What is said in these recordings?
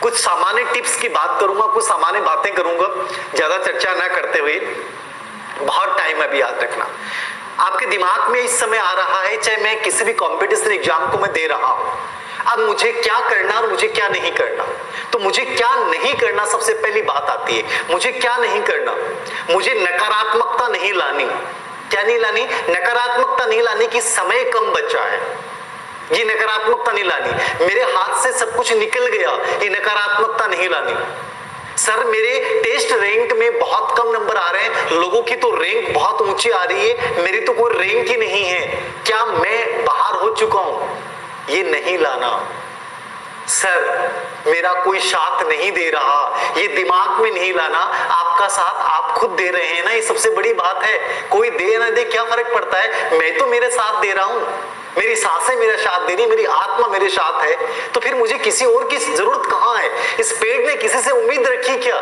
कुछ सामान्य टिप्स की बात करूंगा, कुछ सामान्य बातें करूंगा, ज्यादा चर्चा ना करते हुए। बहुत टाइम अभी याद रखना, आपके दिमाग में इस समय आ रहा है, चाहे मैं किसी भी कॉम्पिटिशन एग्जाम को मैं दे रहा हूं, अब मुझे क्या करना और मुझे क्या नहीं करना। तो मुझे क्या नहीं करना सबसे पहली बात आती है। मुझे क्या नहीं करना, मुझे नकारात्मकता नहीं लानी। क्या नहीं लानी? नकारात्मकता नहीं लानी कि समय कम बचा है, ये नकारात्मकता नहीं लानी। मेरे हाथ से सब कुछ निकल गया, ये नकारात्मकता नहीं लानी। सर मेरे टेस्ट रैंक में बहुत कम नंबर आ रहे हैं, लोगों की तो रैंक बहुत ऊंची आ रही है, मेरी तो कोई रैंक ही नहीं है, क्या मैं बाहर हो चुका हूं, ये नहीं लाना। सर मेरा कोई साथ नहीं दे रहा, ये दिमाग में नहीं लाना। आपका साथ आप खुद दे रहे हैं ना, ये सबसे बड़ी बात है। कोई दे ना दे क्या फर्क पड़ता है, मैं तो मेरे साथ दे रहा हूं, मेरी सांसें मेरा साथ दे रही, मेरी आत्मा मेरे साथ है, तो फिर मुझे किसी और की जरूरत कहां है। इस पेड़ ने किसी से उम्मीद रखी क्या?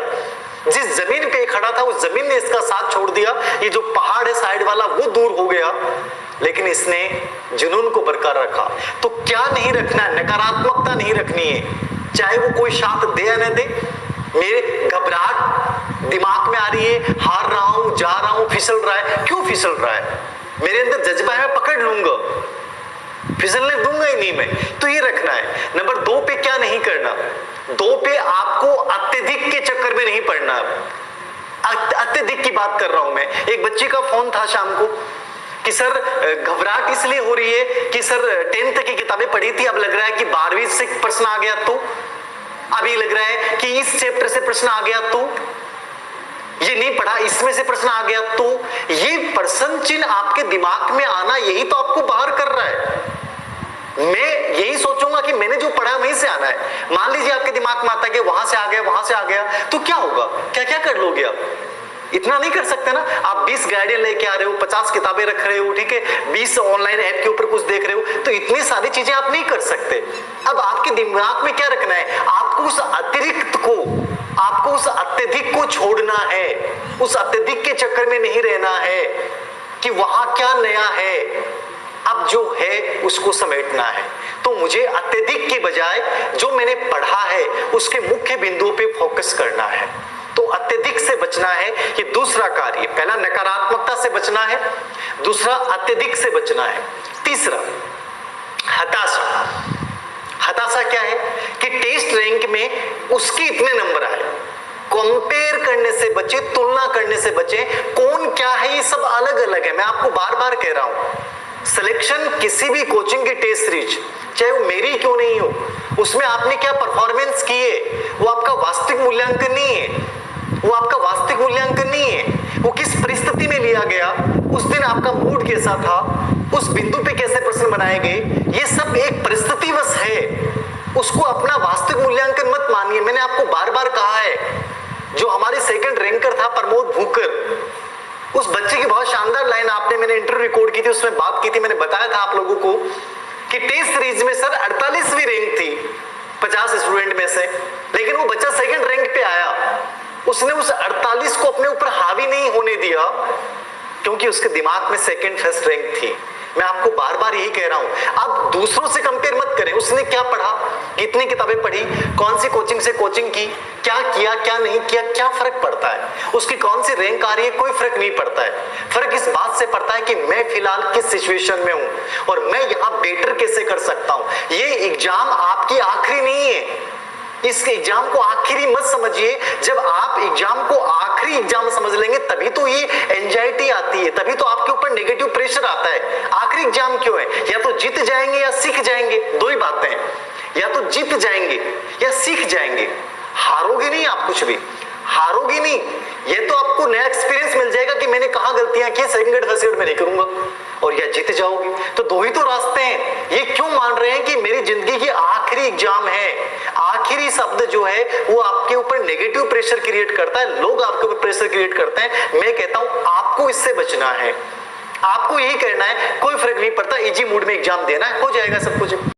जिस जमीन पे खड़ा था उस जमीन ने इसका साथ छोड़ दिया, ये जो पहाड़ है साइड वाला वो दूर हो गया, लेकिन इसने जुनून को बरकरार रखा। तो क्या नहीं रखना है? नकारात्मकता नहीं रखनी है, चाहे वो कोई साथ दे या न दे। मेरे घबराहट दिमाग में आ रही है, हार रहा हूं, जा रहा हूं, फिसल रहा है, क्यों फिसल रहा है? मेरे अंदर जज्बा है, मैं पकड़ लूंगा, फिसलने दूंगा ही नहीं मैं। तो ये रखना है। नंबर 2 पे क्या नहीं करना, 2 पे आपको अत्यधिक के चक्कर में नहीं पड़ना। अत्यधिक की बात कर रहा हूं मैं। एक बच्ची का फोन था शाम को कि सर घबराहट इसलिए हो रही है कि सर 10th की किताबें पढ़ी थी, अब लग रहा है कि 12वीं से प्रश्न आ गया, तो अभी लग रहा है कि इस चैप्टर से प्रश्न आ गया, तो ये नहीं पढ़ा, इसमें से प्रश्न आ गया, तो ये प्रश्न चिन्ह आपके दिमाग में आना यही तो आपको बाहर कर रहा है। मैं यही सोचूंगा कि मैंने जो पढ़ा वहीं से आना है। मान लीजिए आपके दिमाग में आता है कि वहां से आ गया, वहां से आ गया, तो क्या होगा? क्या क्या कर लोगे आप? इतना नहीं कर सकते ना। आप 20 गाइडें लेके आ रहे हो, 50 किताबें रख रहे हो, ठीक है, 20 ऑनलाइन ऐप के ऊपर कुछ देख रहे हो, तो इतनी सारी चीजें आप नहीं कर सकते। अब आपके दिमाग में क्या रखना है? आपको उस अतिरिक्त को, आपको उस अत्यधिक को छोड़ना है, उस अत्यधिक के चक्कर में नहीं रहना है कि वहां क्या नया है, अब जो है उसको समेटना है। तो मुझे अत्यधिक के बजाय जो मैंने पढ़ा है उसके मुख्य बिंदुओं पे फोकस करना है। तो अत्यधिक से बचना है, ये दूसरा कार्य। पहला नकारात्मकता से बचना है, दूसरा अत्यधिक से बचना है, तीसरा हताशा। हताशा क्या है कि टेस्ट रैंक में उसके इतने नंबर आए, कंपेयर करने से बचे, तुलना करने से बचे। कौन क्या है ये सब अलग अलग है। मैं आपको बार बार कह रहा हूं, सिलेक्शन किसी भी कोचिंग की टेस्ट सीरीज, चाहे वो मेरी क्यों नहीं हो, उसमें आपने क्या परफॉर्मेंस की है, वो आपका वास्तविक मूल्यांकन नहीं है, वो आपका वास्तविक मूल्यांकन नहीं है। वो किस परिस्थिति में लिया गया, उस दिन आपका मूड कैसा था, उस बिंदु पे कैसे प्रश्न बनाए गए, ये सब एक परिस्थितिवश है। उसको अपना वास्तविक मूल्यांकन मत मानिए। मैंने आपको बार बार कहा है, जो हमारे सेकंड रैंकर था प्रमोद भूकर, उस बच्चे की बहुत शानदार लाइन आपने, मैंने इंटरव्यू रिकॉर्ड की थी, उसमें बात की थी, मैंने बताया था आप लोगों को कि टेस्ट सीरीज में सर 48वीं रैंक थी 50 स्टूडेंट में से, लेकिन वो बच्चा सेकंड रैंक पे आया। उसने उस 48 को अपने ऊपर हावी नहीं होने दिया, क्योंकि उसके दिमाग में सेकंड फर्स्ट रैंक थी। मैं आपको बार बार यही कह रहा हूं, आप दूसरों से कंपेयर मत करें। उसने क्या पढ़ा, कितनी किताबें पढ़ी, कौन सी कोचिंग से कोचिंग की, क्या किया क्या नहीं किया, क्या फर्क पड़ता है? उसकी कौन सी रैंक आ रही है, कोई फर्क नहीं पड़ता है। फर्क इस बात से पड़ता है कि मैं फिलहाल किस सिचुएशन में हूं और मैं यहां बेटर कैसे कर सकता हूं। ये एग्जाम आपकी आखिरी नहीं है, इस एग्जाम को आखिरी मत समझिए। जब आप एग्जाम को आखिरी एग्जाम समझ लेंगे तभी तो ये एंजाइटी आती है, तभी तो आपके ऊपर नेगेटिव प्रेशर आता है। आखिरी एग्जाम क्यों है? या तो जीत जाएंगे या सीख जाएंगे, दो ही बातें हैं। या तो जीत जाएंगे या सीख जाएंगे, हारोगे नहीं आप, कुछ भी हारोगे नहीं। ये तो आपको नया एक्सपीरियंस मिल जाएगा कि मैंने कहां गलतियां की, सेकंड फर्स्ट में नहीं करूंगा, और या जीत जाओगे। तो दो ही तो रास्ते हैं। ये क्यों मान रहे हैं कि मेरी जिंदगी की आखिरी एग्जाम है? आखिरी शब्द जो है वो आपके ऊपर नेगेटिव प्रेशर क्रिएट करता है, लोग आपके ऊपर प्रेशर क्रिएट करते हैं। मैं कहता हूं आपको इससे बचना है, आपको यही करना है, कोई फर्क नहीं पड़ता, इजी मूड में एग्जाम देना है, हो जाएगा सब कुछ।